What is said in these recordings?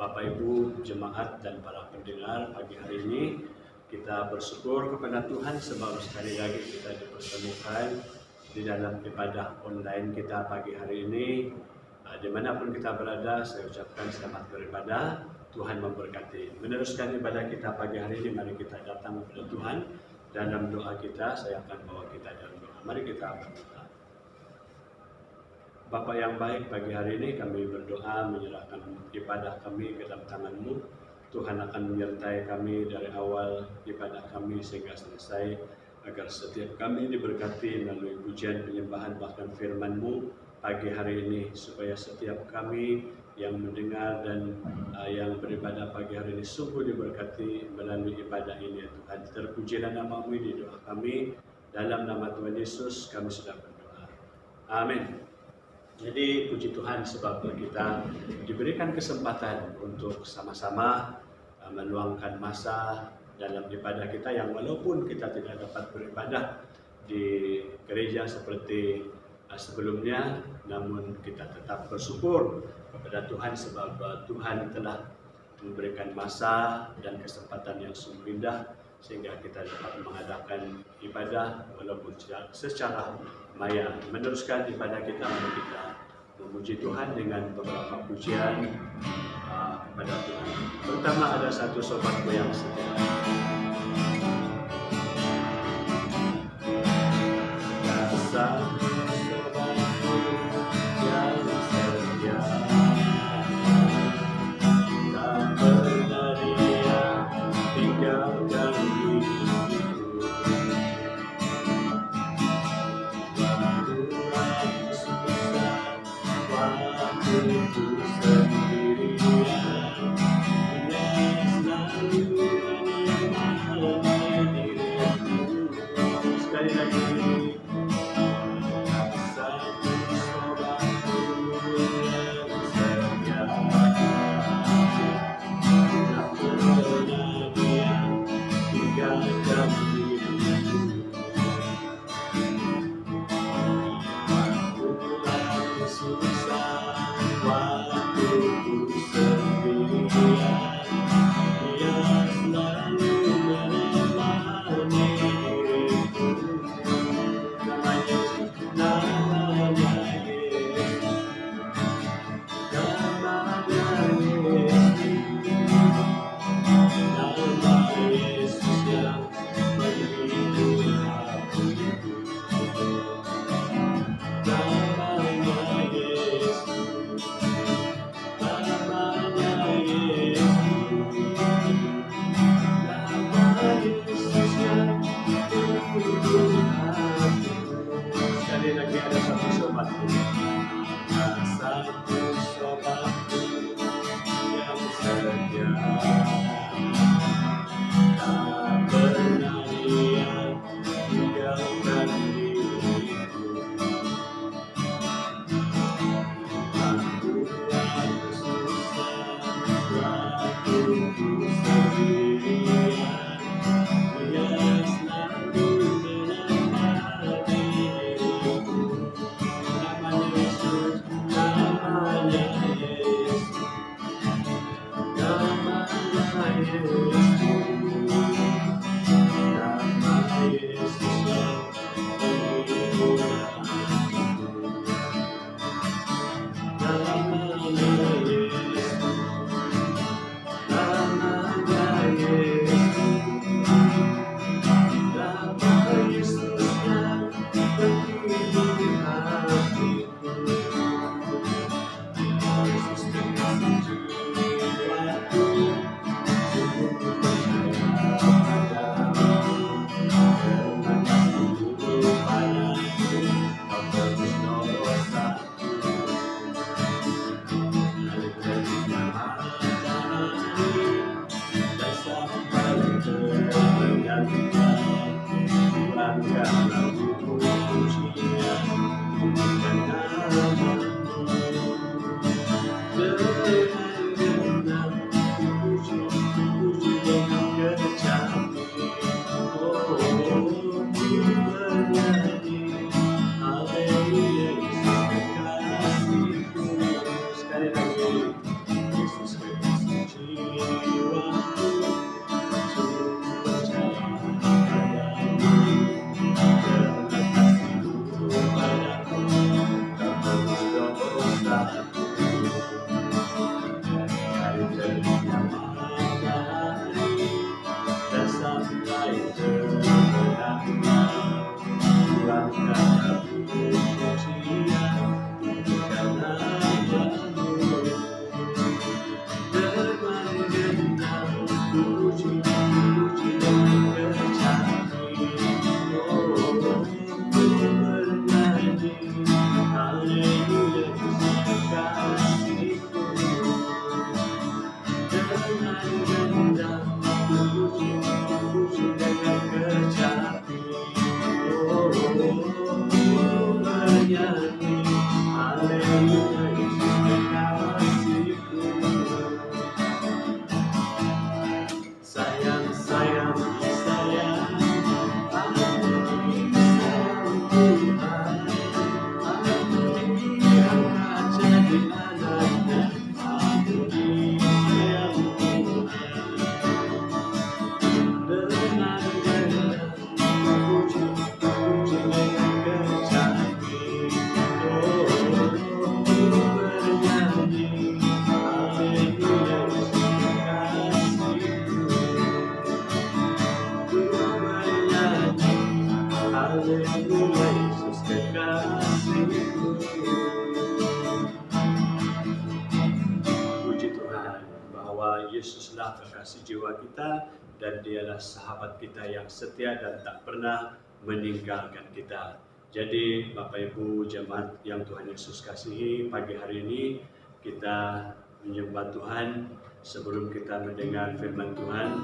Bapak Ibu jemaat dan para pendengar, pagi hari ini kita bersyukur kepada Tuhan sebab sekali lagi kita dipertemukan di dalam ibadah online kita pagi hari ini. Dimanapun kita berada, saya ucapkan selamat beribadah. Tuhan memberkati. Meneruskan ibadah kita pagi hari ini, mari kita datang kepada Tuhan. Dalam doa kita, saya akan bawa kita dalam doa. Mari kita berdoa. Bapa yang baik, pagi hari ini kami berdoa menyerahkan ibadah kami ke dalam tangan-Mu. Tuhan akan menyertai kami dari awal ibadah kami sehingga selesai, agar setiap kami diberkati melalui pujian, penyembahan, bahkan firman-Mu pagi hari ini, supaya setiap kami yang mendengar dan yang beribadah pagi hari ini sungguh diberkati melalui ibadah ini, ya Tuhan. Terpujilah nama-Mu di doa kami, dalam nama Tuhan Yesus kami sudah berdoa. Amin. Jadi puji Tuhan sebab kita diberikan kesempatan untuk sama-sama meluangkan masa dalam ibadah kita, yang walaupun kita tidak dapat beribadah di gereja seperti sebelumnya, namun kita tetap bersyukur kepada Tuhan sebab Tuhan telah memberikan masa dan kesempatan yang sungguh indah sehingga kita dapat mengadakan ibadah walaupun secara maya. Meneruskan ibadah kita, kita memuji Tuhan dengan beberapa pujian kepada Tuhan. Pertama, ada satu sobatku yang setia. puji dengan kecapi. Oh, ku bernyanyi, haleluya Yesus kekasihku. Dengan gendang puji dengan kecapi. Oh, ku bernyanyi, haleluya Yesus kekasihku. Sayang, sayang, sayang, aku disayang Tuhan. Aku diangkat jadi anaknya, aku disayang Tuhan. Dengan gendang puji dengan kecapi. Oh, ku bernyanyi, haleluya Yesus kekasihku. Ku bernyanyi, haleluya Yesus kekasihku. Puji Tuhan bahwa Yesuslah kekasih jiwa kita dan Dialah sahabat kita yang setia dan tak pernah meninggalkan kita. Jadi Bapak Ibu jemaat yang Tuhan Yesus kasihi, pagi hari ini kita menyembah Tuhan. Sebelum kita mendengar firman Tuhan,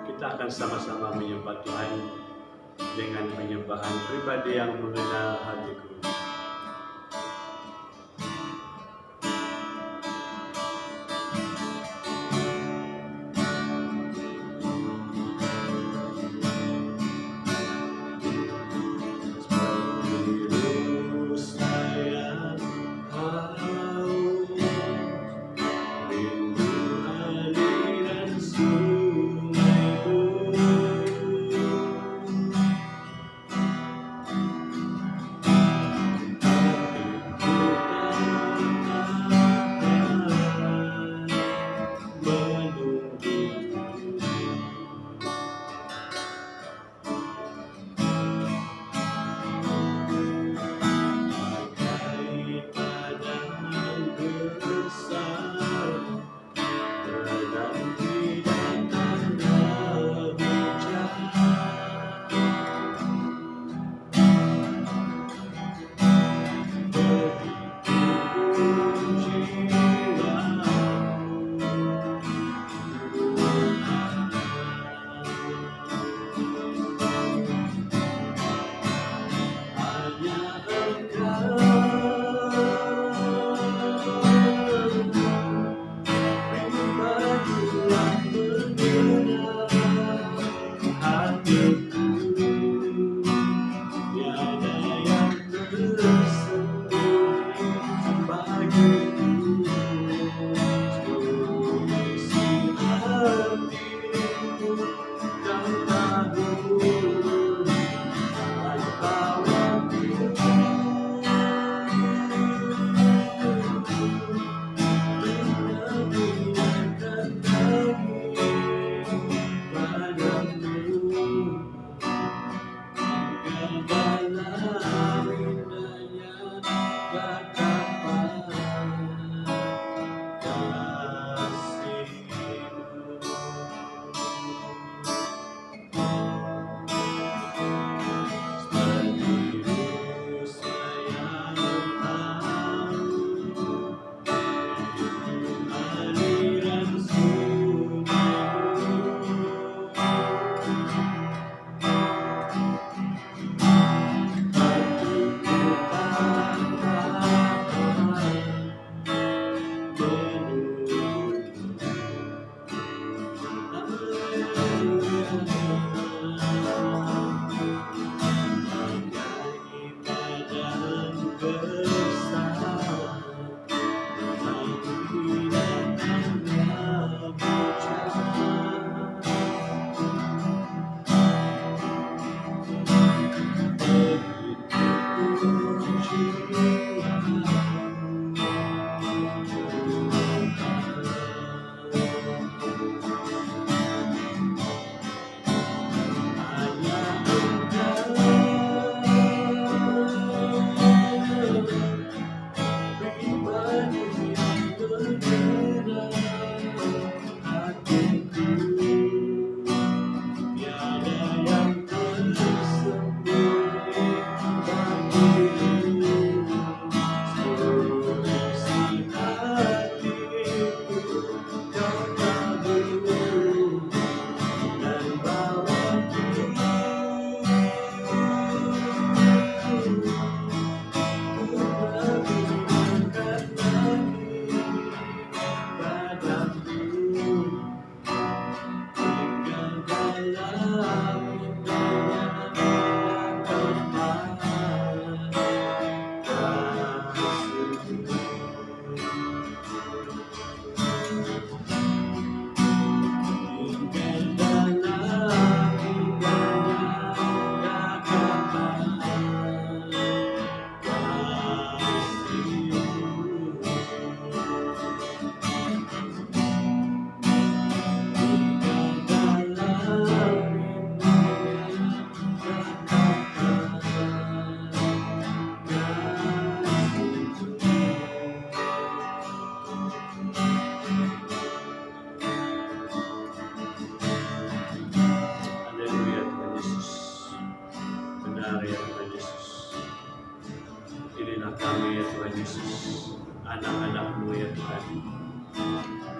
kita akan sama-sama menyembah Tuhan dengan penyembahan pribadi yang mengenal hatiku. Biru sayang haus, rindu aliran sungaimu.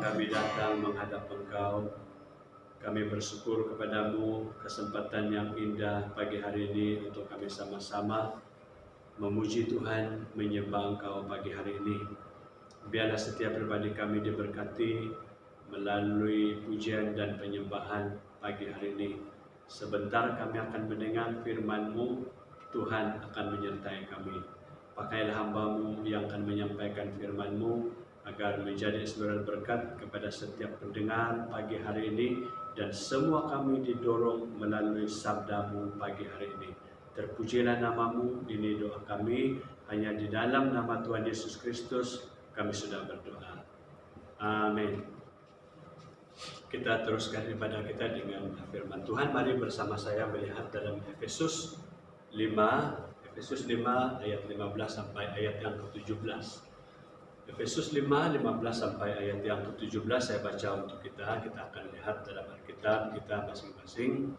kami datang menghadap Engkau. Kami bersyukur kepadamu kesempatan yang indah pagi hari ini untuk kami sama-sama memuji Tuhan, menyembah Engkau pagi hari ini. Biarlah setiap pribadi kami diberkati melalui pujian dan penyembahan pagi hari ini. Sebentar kami akan mendengar firman-Mu, Tuhan akan menyertai kami. Pakailah hamba-Mu yang akan menyampaikan firman-Mu, agar menjadi saudara berkat kepada setiap pendengar pagi hari ini, dan semua kami didorong melalui sabda-Mu pagi hari ini. Terpujilah nama-Mu, ini doa kami, hanya di dalam nama Tuhan Yesus Kristus kami sudah berdoa. Amin. Kita teruskan ibadah kita dengan firman Tuhan. Mari bersama saya melihat dalam Efesus 5 ayat 15 sampai ayat yang ke-17. Efesus 5, 15 sampai ayat yang ke-17 saya baca untuk kita. Kita akan lihat dalam Alkitab kita masing-masing.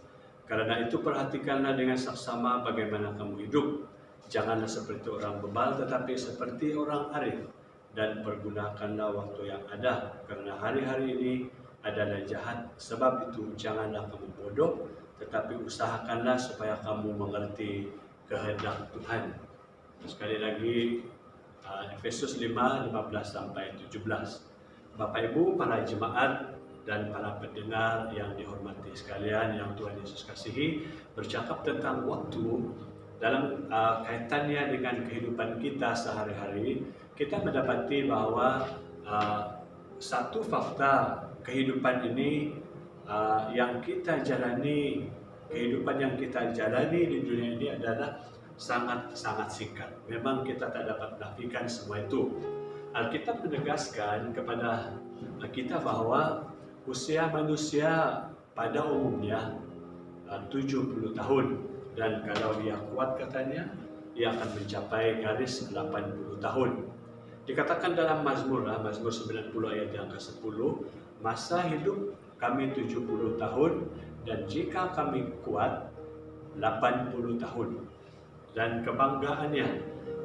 Karena itu perhatikanlah dengan saksama bagaimana kamu hidup. Janganlah seperti orang bebal, tetapi seperti orang arif. Dan pergunakanlah waktu yang ada, karena hari-hari ini adalah jahat. Sebab itu janganlah kamu bodoh, tetapi usahakanlah supaya kamu mengerti kehendak Tuhan. Sekali lagi, Efesus 5, 15 sampai 17. Bapak Ibu, para jemaat dan para pendengar yang dihormati sekalian, yang Tuhan Yesus kasihi, bercakap tentang waktu dalam kaitannya dengan kehidupan kita sehari-hari. Kita mendapati bahwa satu fakta kehidupan ini yang kita jalani, kehidupan yang kita jalani di dunia ini adalah sangat singkat. Memang kita tak dapat menafikan semua itu. Alkitab menegaskan kepada kita bahwa usia manusia pada umumnya 70 tahun, dan kalau dia kuat katanya dia akan mencapai garis 80 tahun. Dikatakan dalam Mazmur 90 ayat yang ke-10, masa hidup kami 70 tahun, dan jika kami kuat 80 tahun. Dan kebanggaannya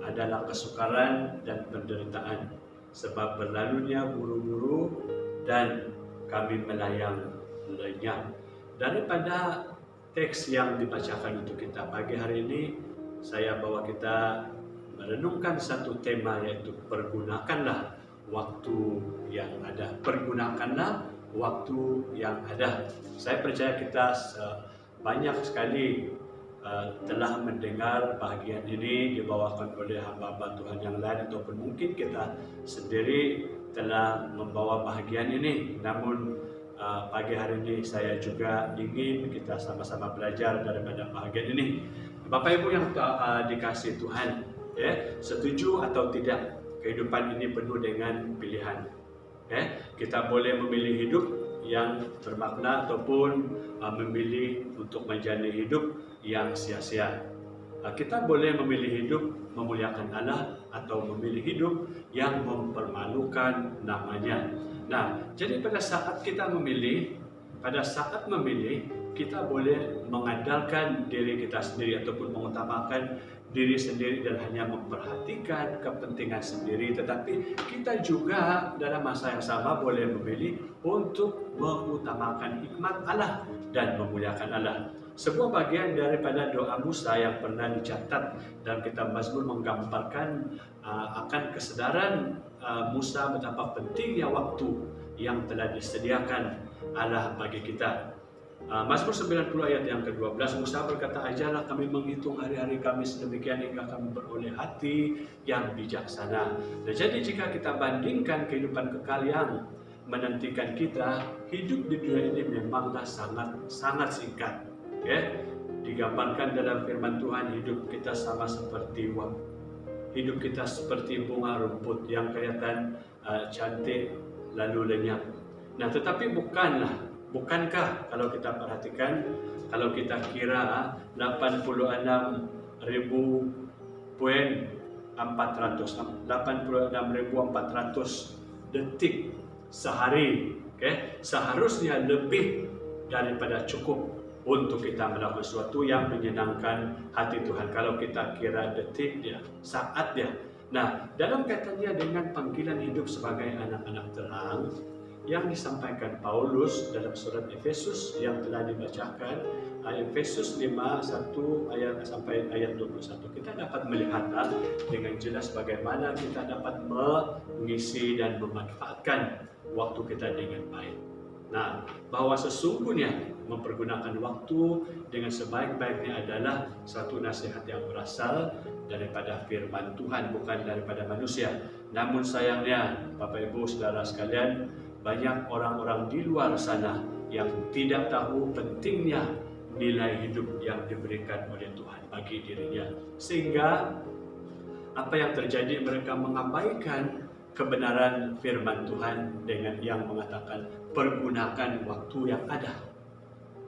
adalah kesukaran dan penderitaan, sebab berlalunya buru-buru dan kami melayang lenyap. Daripada teks yang dibacakan untuk kita pagi hari ini, saya bawa kita merenungkan satu tema, yaitu pergunakanlah waktu yang ada. Pergunakanlah waktu yang ada. Saya percaya kita banyak sekali telah mendengar bahagian ini dibawakan oleh hamba-hamba Tuhan yang lain, ataupun mungkin kita sendiri telah membawa bahagian ini. Namun pagi hari ini saya juga ingin kita sama-sama belajar daripada bahagian ini. Bapak Ibu yang dikasihi Tuhan, setuju atau tidak, kehidupan ini penuh dengan pilihan. Kita boleh memilih hidup yang bermakna, ataupun memilih untuk menjalani hidup yang sia-sia. Kita boleh memilih hidup memuliakan Allah, atau memilih hidup yang mempermalukan namanya. Nah, jadi pada saat memilih, kita boleh mengandalkan diri kita sendiri, ataupun mengutamakan diri sendiri dan hanya memperhatikan kepentingan sendiri. Tetapi kita juga dalam masa yang sama boleh memilih untuk mengutamakan hikmat Allah dan memuliakan Allah. Sebuah bagian daripada doa Musa yang pernah dicatat dalam kitab Mazmur menggambarkan akan kesadaran Musa betapa pentingnya waktu yang telah disediakan Allah bagi kita. Mazmur 90 ayat yang ke-12, Musa berkata, ajarlah kami menghitung hari-hari kami sedemikian hingga kami beroleh hati yang bijaksana. Nah, jadi jika kita bandingkan kehidupan kekal yang menantikan kita, hidup di dunia ini memanglah sangat singkat. Digambarkan dalam firman Tuhan, hidup kita sama seperti waktu. Hidup kita seperti bunga rumput yang kelihatan cantik lalu lenyap. Nah, tetapi bukankah kalau kita perhatikan, kalau kita kira 86.400 detik sehari, seharusnya lebih daripada cukup untuk kita melakukan sesuatu yang menyenangkan hati Tuhan. Kalau kita kira detik dia, saat dia. Nah, dalam kaitannya dengan panggilan hidup sebagai anak-anak terang, yang disampaikan Paulus dalam surat Efesus yang telah dibacakan, Efesus 5, 1 ayat sampai ayat 21. Kita dapat melihatlah dengan jelas bagaimana kita dapat mengisi dan memanfaatkan waktu kita dengan baik. Nah, bahwa sesungguhnya mempergunakan waktu dengan sebaik-baiknya adalah satu nasihat yang berasal daripada firman Tuhan, bukan daripada manusia. Namun sayangnya, Bapak Ibu Saudara sekalian, banyak orang-orang di luar sana yang tidak tahu pentingnya nilai hidup yang diberikan oleh Tuhan bagi dirinya. Sehingga apa yang terjadi, mereka mengabaikan kebenaran firman Tuhan dengan yang mengatakan pergunakan waktu yang ada.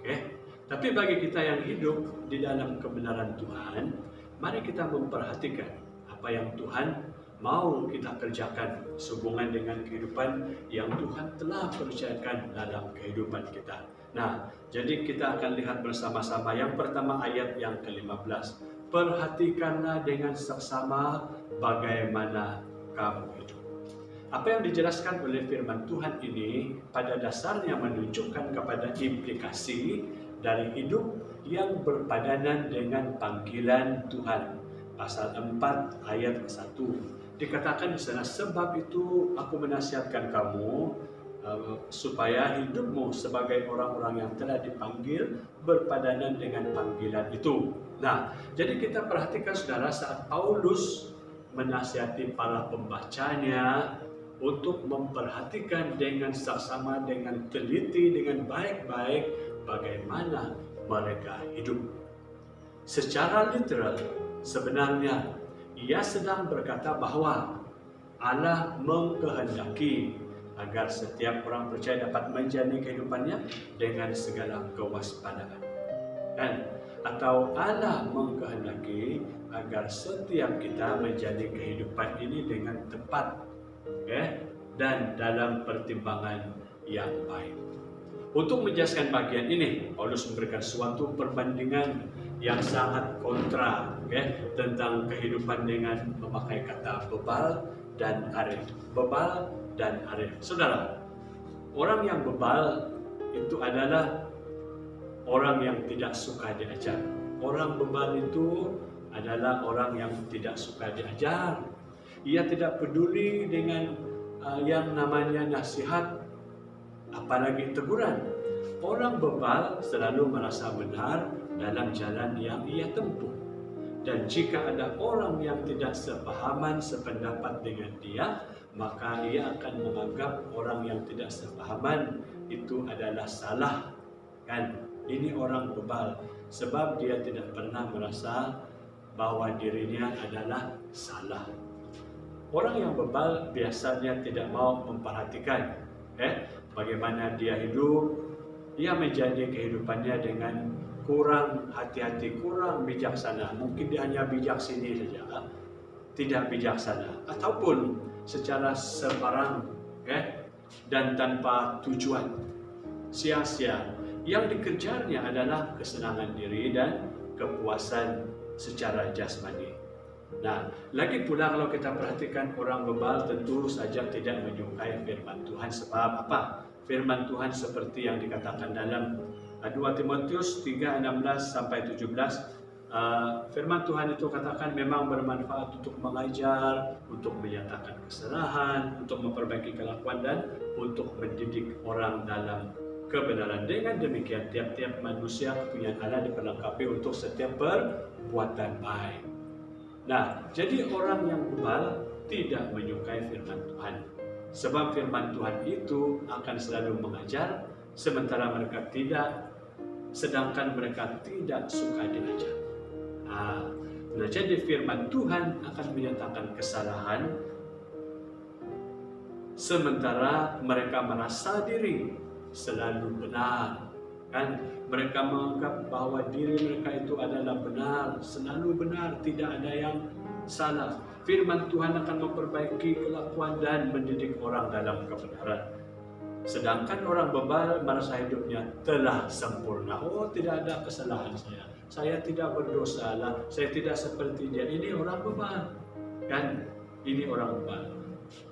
Oke? Tapi bagi kita yang hidup di dalam kebenaran Tuhan, mari kita memperhatikan apa yang Tuhan mau kita kerjakan sehubungan dengan kehidupan yang Tuhan telah percayakan dalam kehidupan kita. Nah, jadi kita akan lihat bersama-sama yang pertama ayat yang ke-15. Perhatikanlah dengan seksama bagaimana kamu hidup. Apa yang dijelaskan oleh firman Tuhan ini pada dasarnya menunjukkan kepada implikasi dari hidup yang berpadanan dengan panggilan Tuhan. Pasal 4 ayat 1. Dikatakan di sana, sebab itu aku menasihatkan kamu supaya hidupmu sebagai orang-orang yang telah dipanggil berpadanan dengan panggilan itu. Nah, jadi kita perhatikan saudara, saat Paulus menasihati para pembacanya untuk memperhatikan dengan saksama, dengan teliti, dengan baik-baik bagaimana mereka hidup. Secara literal, sebenarnya ia sedang berkata bahwa Allah mengkehendaki agar setiap orang percaya dapat menjalani kehidupannya dengan segala kewaspadaan. Atau Allah mengkehendaki agar setiap kita menjalani kehidupan ini dengan tepat, dan dalam pertimbangan yang baik. Untuk menjelaskan bagian ini, Paulus memberikan suatu perbandingan yang sangat kontra, tentang kehidupan dengan memakai kata bebal dan arif. Bebal dan arif. Saudara, orang yang bebal itu adalah orang yang tidak suka diajar. Orang bebal itu adalah orang yang tidak suka diajar. Ia tidak peduli dengan yang namanya nasihat, apalagi teguran. Orang bebal selalu merasa benar dalam jalan yang ia tempuh. Dan jika ada orang yang tidak sepahaman, sependapat dengan dia, maka ia akan menganggap orang yang tidak sepahaman itu adalah salah. Ini orang bebal, sebab dia tidak pernah merasa bahwa dirinya adalah salah. Orang yang bebal biasanya tidak mau memperhatikan bagaimana dia hidup. Ia menjalani kehidupannya dengan kurang hati-hati, kurang bijaksana. Mungkin dia hanya bijak sini saja, tidak bijaksana, ataupun secara sembarang dan tanpa tujuan, sia-sia. Yang dikejarnya adalah kesenangan diri dan kepuasan secara jasmani. Nah, lagi pula kalau kita perhatikan orang bebal tentu saja tidak menyukai firman Tuhan. Sebab apa? Firman Tuhan seperti yang dikatakan dalam 2 Timotius 3:16-17, firman Tuhan itu katakan memang bermanfaat untuk mengajar, untuk menyatakan kesalahan, untuk memperbaiki kelakuan, dan untuk mendidik orang dalam kebenaran. Dengan demikian, tiap-tiap manusia kepunyaan Allah diperlengkapi untuk setiap perbuatan baik. Nah, jadi orang yang bebal tidak menyukai firman Tuhan. Sebab firman Tuhan itu akan selalu mengajar, sementara mereka tidak, sedangkan mereka tidak suka diajar. Nah, jadi firman Tuhan akan menyatakan kesalahan, sementara mereka merasa diri selalu benar. Mereka menganggap bahwa diri mereka itu adalah benar, selalu benar, tidak ada yang salah. Firman Tuhan akan memperbaiki kelakuan dan mendidik orang dalam kebenaran. Sedangkan orang bebal merasa hidupnya telah sempurna. Oh, tidak ada kesalahan saya tidak berdosa lah, saya tidak seperti dia. Ini orang bebal, ini orang bebal.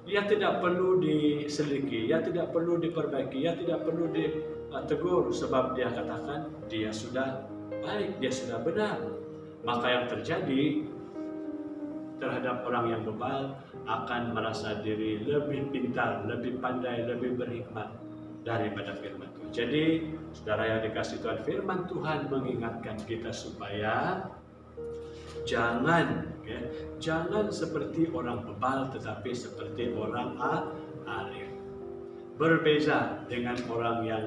ia tidak perlu diselidiki, ia tidak perlu diperbaiki, ia tidak perlu ditegur, sebab dia katakan dia sudah baik, dia sudah benar. Maka yang terjadi terhadap orang yang bebal akan merasa diri lebih pintar, lebih pandai, lebih berhikmat daripada firman Tuhan. Jadi, saudara yang dikasihi Tuhan, firman Tuhan mengingatkan kita supaya jangan seperti orang bebal, tetapi seperti orang arif. Berbeza dengan orang yang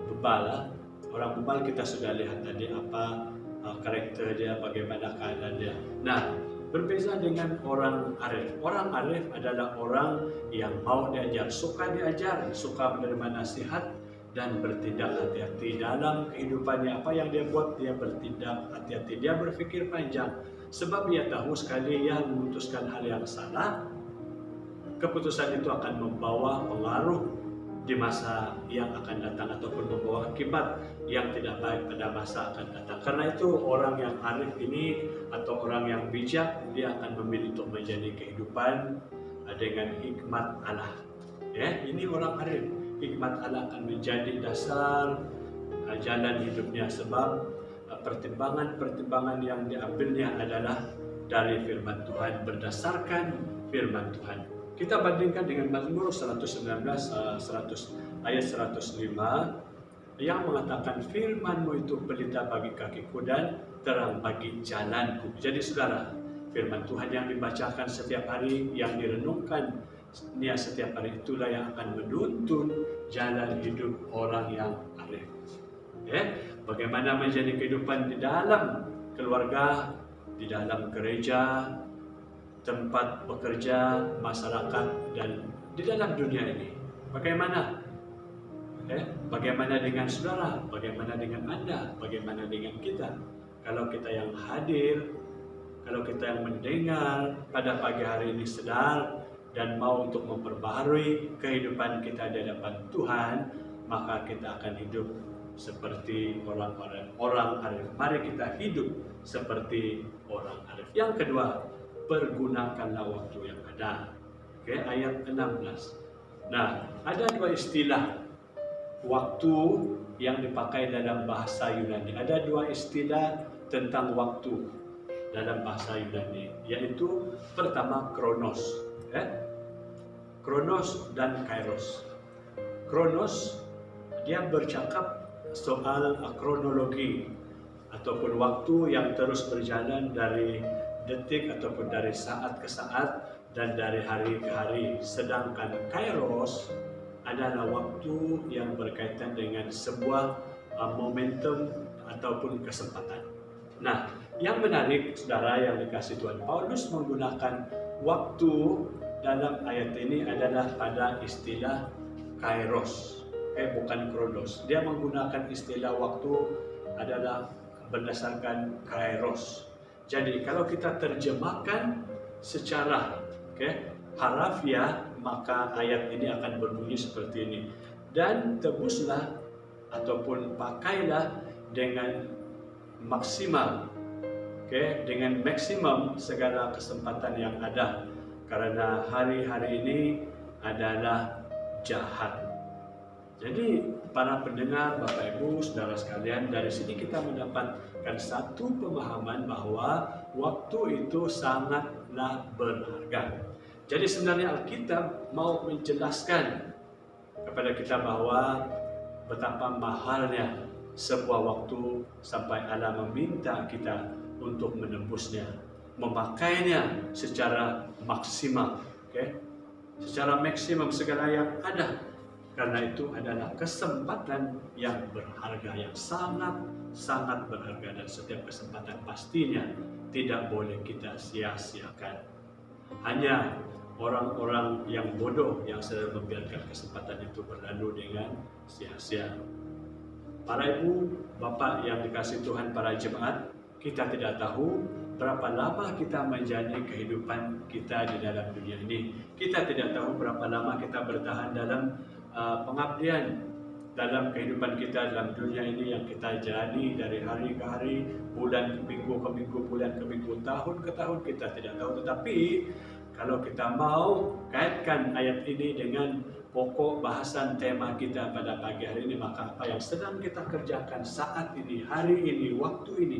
bebal. Orang bebal kita sudah lihat tadi apa karakter dia, bagaimana keadaan dia. Nah, berbeza dengan orang arif. Orang arif adalah orang yang mau diajar, suka diajar, suka menerima nasihat, dan bertindak hati-hati dalam kehidupannya. Apa yang dia buat, dia bertindak hati-hati, dia berpikir panjang. Sebab dia tahu sekali ia memutuskan hal yang salah, keputusan itu akan membawa pengaruh di masa yang akan datang, ataupun membawa akibat yang tidak baik pada masa akan datang. Karena itu orang yang arif ini atau orang yang bijak, dia akan memilih untuk menjadi kehidupan dengan hikmat Allah. Ya, ini orang arif. Hikmat Allah akan menjadi dasar jalan hidupnya, sebab pertimbangan-pertimbangan yang diambilnya adalah dari firman Tuhan, berdasarkan firman Tuhan. Kita bandingkan dengan Mazmur 119 ayat 105 yang mengatakan, firman-Mu itu pelita bagi kakiku dan terang bagi jalanku. Jadi saudara, firman Tuhan yang dibacakan setiap hari, yang direnungkan setiap hari, itulah yang akan menuntun jalan hidup orang yang arif. Bagaimana menjadi kehidupan di dalam keluarga, di dalam gereja, tempat bekerja, masyarakat, dan di dalam dunia ini. Bagaimana? Bagaimana dengan saudara? Bagaimana dengan Anda? Bagaimana dengan kita? Kalau kita yang hadir, kalau kita yang mendengar pada pagi hari ini sadar dan mau untuk memperbaharui kehidupan kita di hadapan Tuhan, maka kita akan hidup seperti orang arif. Mari kita hidup seperti orang arif. Yang kedua, pergunakanlah waktu yang ada. Ayat 16. Nah, ada dua istilah waktu yang dipakai dalam bahasa Yunani. Ada dua istilah tentang waktu dalam bahasa Yunani, yaitu pertama kronos. Kronos dan kairos. Kronos, dia bercakap soal kronologi ataupun waktu yang terus berjalan dari detik ataupun dari saat ke saat dan dari hari ke hari. Sedangkan kairos adalah waktu yang berkaitan dengan sebuah momentum ataupun kesempatan. Nah, yang menarik saudara yang dikasihi Tuhan, Paulus menggunakan waktu dalam ayat ini adalah pada istilah kairos, bukan kronos. Dia menggunakan istilah waktu adalah berdasarkan kairos. Jadi kalau kita terjemahkan secara harafiah, maka ayat ini akan berbunyi seperti ini. Dan tebuslah ataupun pakailah dengan maksimal, dengan maksimum segala kesempatan yang ada. Karena hari-hari ini adalah jahat. Jadi para pendengar, Bapak Ibu, saudara sekalian, dari sini kita mendapatkan satu pemahaman bahwa waktu itu sangatlah berharga. Jadi sebenarnya Alkitab mau menjelaskan kepada kita bahwa betapa mahalnya sebuah waktu sampai Allah meminta kita untuk menembusnya, memakainya secara maksimal, secara maksimum segala yang ada. Karena itu adalah kesempatan yang berharga, yang sangat berharga, dan setiap kesempatan pastinya tidak boleh kita sia-siakan. Hanya orang-orang yang bodoh yang selalu membiarkan kesempatan itu berlalu dengan sia-sia. Para ibu, bapak yang dikasihi Tuhan, para jemaat, kita tidak tahu berapa lama kita menjadi kehidupan kita di dalam dunia ini. Kita tidak tahu berapa lama kita bertahan dalam pengabdian dalam kehidupan kita dalam dunia ini yang kita jalani dari hari ke hari, bulan ke minggu, bulan ke minggu, tahun ke tahun, kita tidak tahu. Tetapi kalau kita mau kaitkan ayat ini dengan pokok bahasan tema kita pada pagi hari ini, maka apa yang sedang kita kerjakan saat ini, hari ini, waktu ini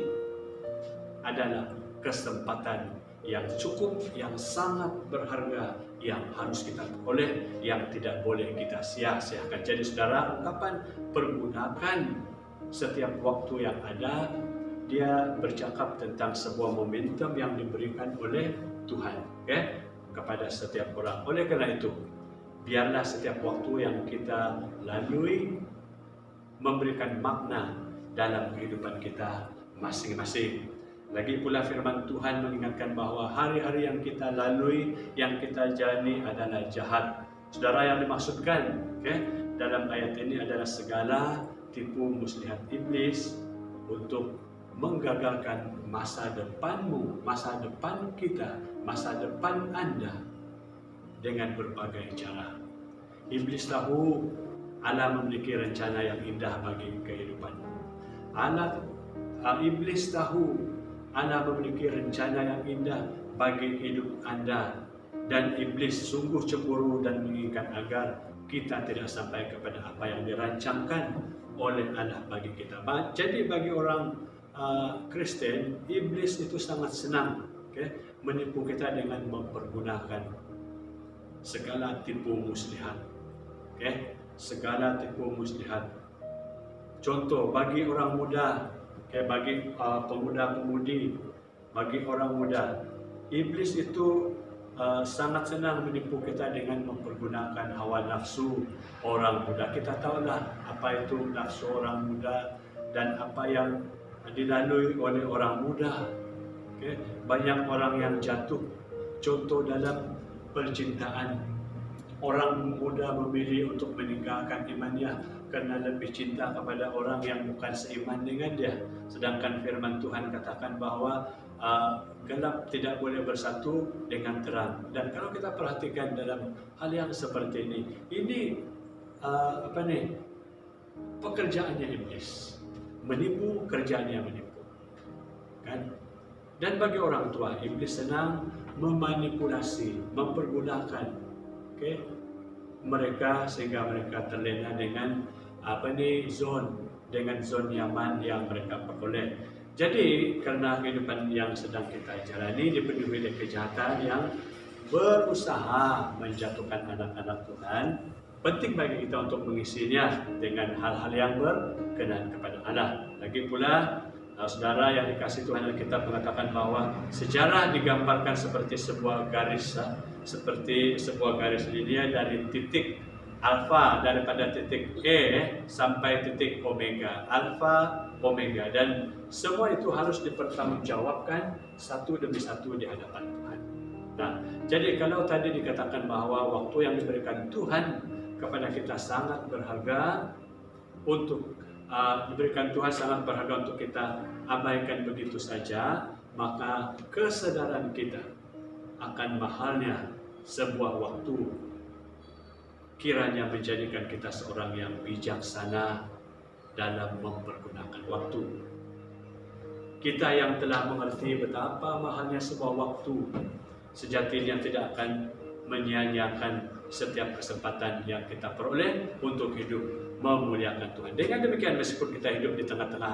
adalah kesempatan yang cukup, yang sangat berharga, yang harus kita peroleh, yang tidak boleh kita sia-siakan. Jadi saudara, ungkapan pergunakan setiap waktu yang ada, dia bercakap tentang sebuah momentum yang diberikan oleh Tuhan, kepada setiap orang. Oleh karena itu, biarlah setiap waktu yang kita lalui memberikan makna dalam kehidupan kita masing-masing. Lagi pula firman Tuhan mengingatkan bahwa hari-hari yang kita lalui, yang kita jalani adalah jahat. Saudara, yang dimaksudkan dalam ayat ini adalah segala tipu muslihat iblis untuk menggagalkan masa depanmu, masa depan kita, masa depan Anda dengan berbagai cara. Iblis tahu Allah memiliki rencana yang indah bagi kehidupanmu. Iblis tahu Allah memiliki rencana yang indah bagi hidup Anda, dan iblis sungguh cemburu dan menginginkan agar kita tidak sampai kepada apa yang dirancangkan oleh Allah bagi kita. Jadi bagi orang Kristen, iblis itu sangat senang menipu kita dengan mempergunakan segala tipu muslihat. Segala tipu muslihat. Contoh, bagi orang muda, bagi pemuda-pemudi, bagi orang muda, iblis itu sangat senang menipu kita dengan mempergunakan hawa nafsu orang muda. Kita tahulah apa itu nafsu orang muda dan apa yang dilalui oleh orang muda. Banyak orang yang jatuh. Contoh dalam percintaan, orang muda memilih untuk meninggalkan imannya karena lebih cinta kepada orang yang bukan seiman dengan dia. Sedangkan firman Tuhan katakan bahwa gelap tidak boleh bersatu dengan terang. Dan kalau kita perhatikan dalam hal yang seperti ini pekerjaannya iblis. Menipu, kerjanya menipu. Dan bagi orang tua, iblis senang memanipulasi, mempergunakan mereka sehingga mereka terlena dengan zon nyaman yang mereka peroleh. Jadi karena kehidupan yang sedang kita jalani dipenuhi oleh kejahatan yang berusaha menjatuhkan anak-anak Tuhan, penting bagi kita untuk mengisinya dengan hal-hal yang berkenan kepada Allah. Lagi pula, saudara yang dikasihi Tuhan, Alkitab mengatakan bahwa sejarah digambarkan seperti sebuah garis, seperti sebuah garis linear dari titik alfa, daripada titik E sampai titik omega, alfa, omega, dan semua itu harus dipertanggungjawabkan satu demi satu di hadapan Tuhan. Nah, jadi kalau tadi dikatakan bahwa waktu yang diberikan Tuhan kepada kita sangat berharga, untuk diberikan Tuhan sangat berharga untuk kita abaikan begitu saja, maka kesadaran kita akan mahalnya sebuah waktu kiranya menjadikan kita seorang yang bijaksana dalam mempergunakan waktu. Kita yang telah mengerti betapa mahalnya sebuah waktu, sejatinya tidak akan menyia-nyiakan setiap kesempatan yang kita peroleh untuk hidup memuliakan Tuhan. Dengan demikian, meskipun kita hidup di tengah-tengah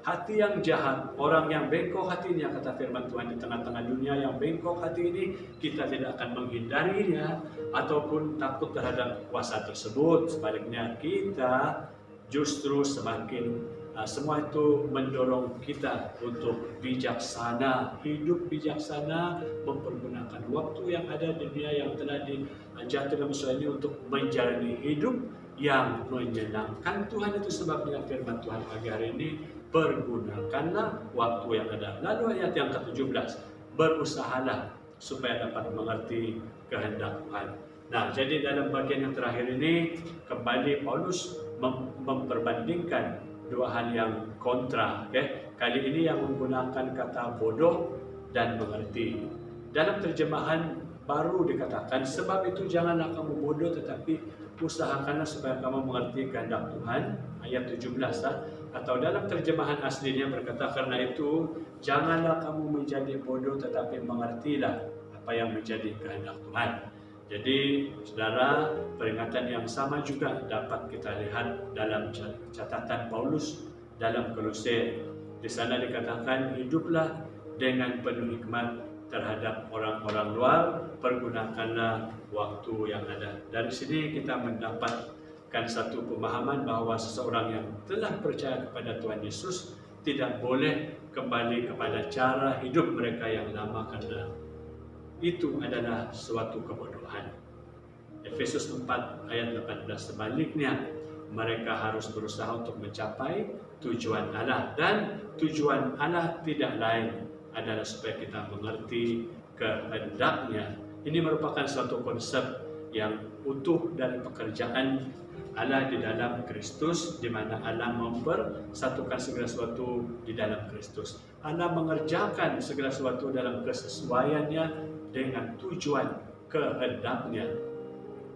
hati yang jahat, orang yang bengkok hatinya, kata firman Tuhan, di tengah-tengah dunia yang bengkok hati ini, kita tidak akan menghindarinya ataupun takut terhadap kuasa tersebut. Sebaliknya, kita justru semakin semua itu mendorong kita untuk bijaksana, hidup bijaksana, mempergunakan waktu yang ada di dunia yang telah dijatuhkan dalam surga ini untuk menjalani hidup yang menyenangkan Tuhan. Itu sebabnya firman Tuhan pagi hari ini, pergunakanlah waktu yang ada. Lalu ayat yang ke-17, berusahalah supaya dapat mengerti kehendak Tuhan. Nah, jadi dalam bagian yang terakhir ini, kembali Paulus memperbandingkan dua hal yang kontra. Kali ini yang menggunakan kata bodoh dan mengerti. Dalam terjemahan baru dikatakan, sebab itu janganlah kamu bodoh, tetapi usahakanlah supaya kamu mengerti kehendak Tuhan. Ayat 17. Atau dalam terjemahan aslinya berkata, karena itu janganlah kamu menjadi bodoh, tetapi mengertilah apa apa yang menjadi kehendak Tuhan. Jadi saudara, peringatan yang sama juga dapat kita lihat dalam catatan Paulus dalam Kolose. Di sana dikatakan, hiduplah dengan penuh hikmat terhadap orang-orang luar, pergunakanlah waktu yang ada. Dari sini kita mendapatkan satu pemahaman bahwa seseorang yang telah percaya kepada Tuhan Yesus tidak boleh kembali kepada cara hidup mereka yang lama, karena itu adalah suatu kebodohan. Efesus 4 ayat 18, sebaliknya mereka harus berusaha untuk mencapai tujuan Allah, dan tujuan Allah tidak lain adalah supaya kita mengerti kehendaknya. Ini merupakan suatu konsep yang utuh dari pekerjaan Allah di dalam Kristus, di mana Allah mempersatukan segala sesuatu di dalam Kristus. Allah mengerjakan segala sesuatu dalam kesesuaiannya dengan tujuan kehendaknya.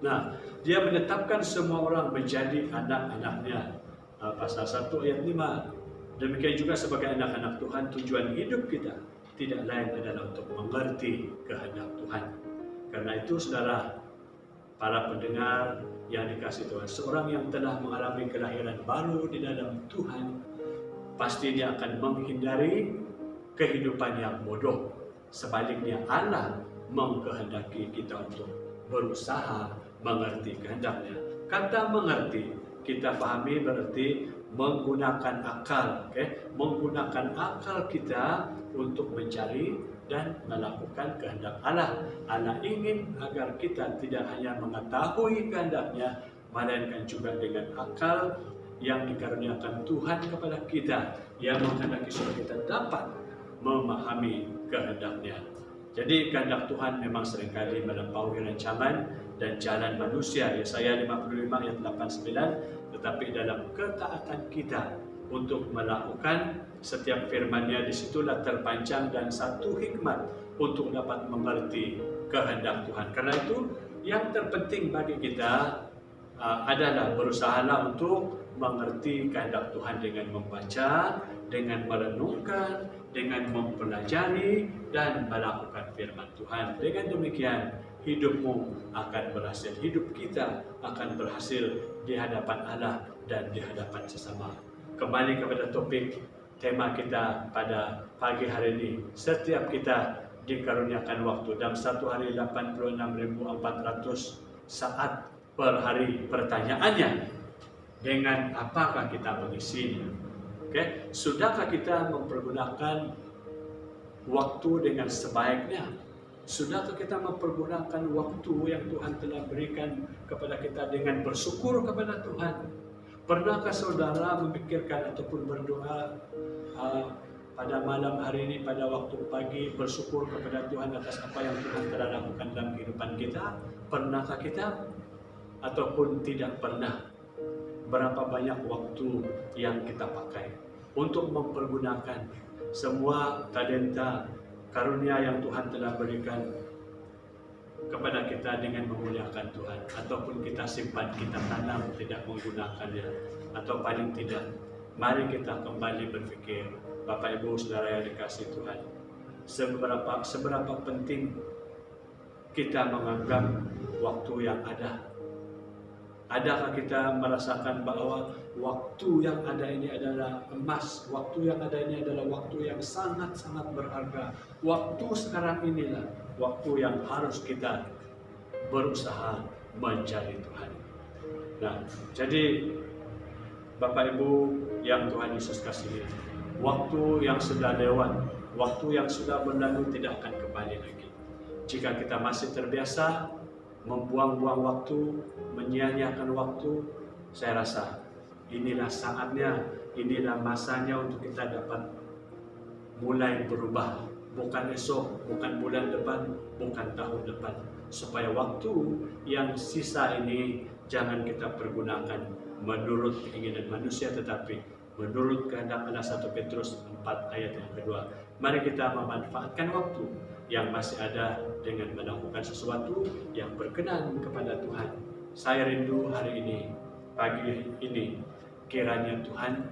Nah, dia menetapkan semua orang menjadi anak-anaknya. Pasal 1 ayat 5. Demikian juga sebagai anak-anak Tuhan, tujuan hidup kita tidak lain adalah untuk mengerti kehendak Tuhan. Karena itu saudara, para pendengar yang dikasihi Tuhan, seorang yang telah mengalami kelahiran baru di dalam Tuhan, pasti dia akan menghindari kehidupan yang bodoh. Sebaliknya Allah mengkehendaki kita untuk berusaha mengerti kehendaknya. Kata mengerti kita pahami berarti menggunakan akal, menggunakan akal kita untuk mencari dan melakukan kehendak Allah. Allah ingin agar kita tidak hanya mengetahui kehendaknya, melainkan juga dengan akal yang dikaruniakan Tuhan kepada kita, yang menghendaki supaya kita dapat memahami kehendaknya. Jadi kehendak Tuhan memang seringkali melampaui rancangan dan jalan manusia. Yesaya 55 ayat 89. Tetapi dalam ketaatan kita untuk melakukan setiap firman-Nya, disitulah terpanjang dan satu hikmat untuk dapat mengerti kehendak Tuhan. Karena itu yang terpenting bagi kita adalah berusahalah untuk mengerti kehendak Tuhan dengan membaca, dengan merenungkan, dengan mempelajari dan melakukan firman Tuhan. Dengan demikian hidupmu akan berhasil, hidup kita akan berhasil di hadapan Allah dan di hadapan sesama. Kembali kepada topik tema kita pada pagi hari ini. Setiap kita dikaruniakan waktu, dalam satu hari 86.400 saat per hari. Pertanyaannya, dengan apakah kita mengisinya? Sudahkah kita mempergunakan waktu dengan sebaiknya? Sudahkah kita mempergunakan waktu yang Tuhan telah berikan kepada kita dengan bersyukur kepada Tuhan? Pernahkah saudara memikirkan ataupun berdoa pada malam hari ini, pada waktu pagi, bersyukur kepada Tuhan atas apa yang Tuhan telah lakukan dalam kehidupan kita? Pernahkah kita? Ataupun tidak pernah? Berapa banyak waktu yang kita pakai untuk mempergunakan semua talenta karunia yang Tuhan telah berikan kepada kita dengan memuliakan Tuhan, ataupun kita simpan, kita tanam, tidak menggunakannya? Atau paling tidak, mari kita kembali berpikir, Bapak Ibu Saudara yang dikasihi Tuhan, seberapa penting kita menganggap waktu yang ada. Adakah kita merasakan bahwa waktu yang ada ini adalah emas, waktu yang ada ini adalah waktu yang sangat-sangat berharga. Waktu sekarang inilah waktu yang harus kita berusaha mencari Tuhan. Nah, jadi Bapak Ibu yang Tuhan Yesus kasihi, waktu yang sudah lewat, waktu yang sudah berlalu tidak akan kembali lagi. Jika kita masih terbiasa membuang-buang waktu, menyia-nyiakan waktu, saya rasa inilah saatnya, inilah masanya untuk kita dapat mulai berubah. Bukan esok, bukan bulan depan, bukan tahun depan. Supaya waktu yang sisa ini jangan kita pergunakan menurut keinginan manusia, tetapi menurut kehendak Allah. 1 Petrus 4 ayat yang kedua. Mari kita memanfaatkan waktu yang masih ada dengan melakukan sesuatu yang berkenan kepada Tuhan. Saya rindu hari ini, pagi ini, kiranya Tuhan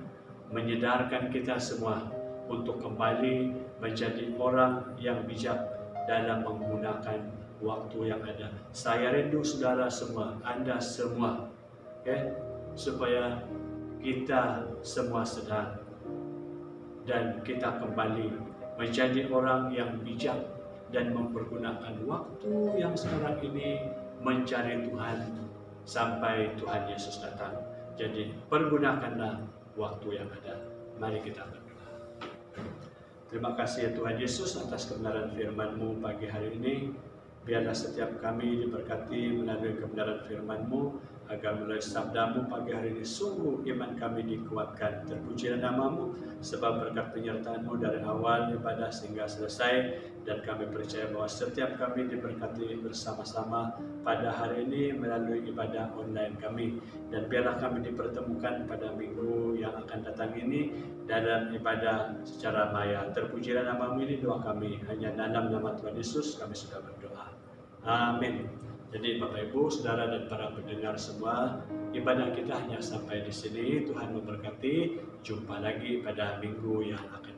menyedarkan kita semua untuk kembali menjadi orang yang bijak, dalam menggunakan waktu yang ada. Saya rindu saudara semua, Anda semua, supaya kita semua sedang dan kita kembali menjadi orang yang bijak dan mempergunakan waktu yang sekarang ini mencari Tuhan sampai Tuhan Yesus datang. Jadi pergunakanlah waktu yang ada. Mari kita berdoa. Terima kasih ya Tuhan Yesus atas kebenaran firman-Mu pagi hari ini. Biarlah setiap kami diberkati melalui kebenaran firman-Mu, agar melalui sabda-Mu pagi hari ini sungguh iman kami dikuatkan. Terpujilah nama-Mu, sebab berkat penyertaan-Mu dari awal ibadah sehingga selesai, dan kami percaya bahwa setiap kami diberkati bersama-sama pada hari ini melalui ibadah online kami. Dan biarlah kami dipertemukan pada minggu yang akan datang ini dalam ibadah secara maya. Terpujilah nama-Mu, ini doa kami. Hanya dalam nama Tuhan Yesus kami sudah berdoa. Amin. Jadi Bapak Ibu, Saudara dan para pendengar semua, ibadah kita hanya sampai di sini. Tuhan memberkati. Jumpa lagi pada minggu yang akan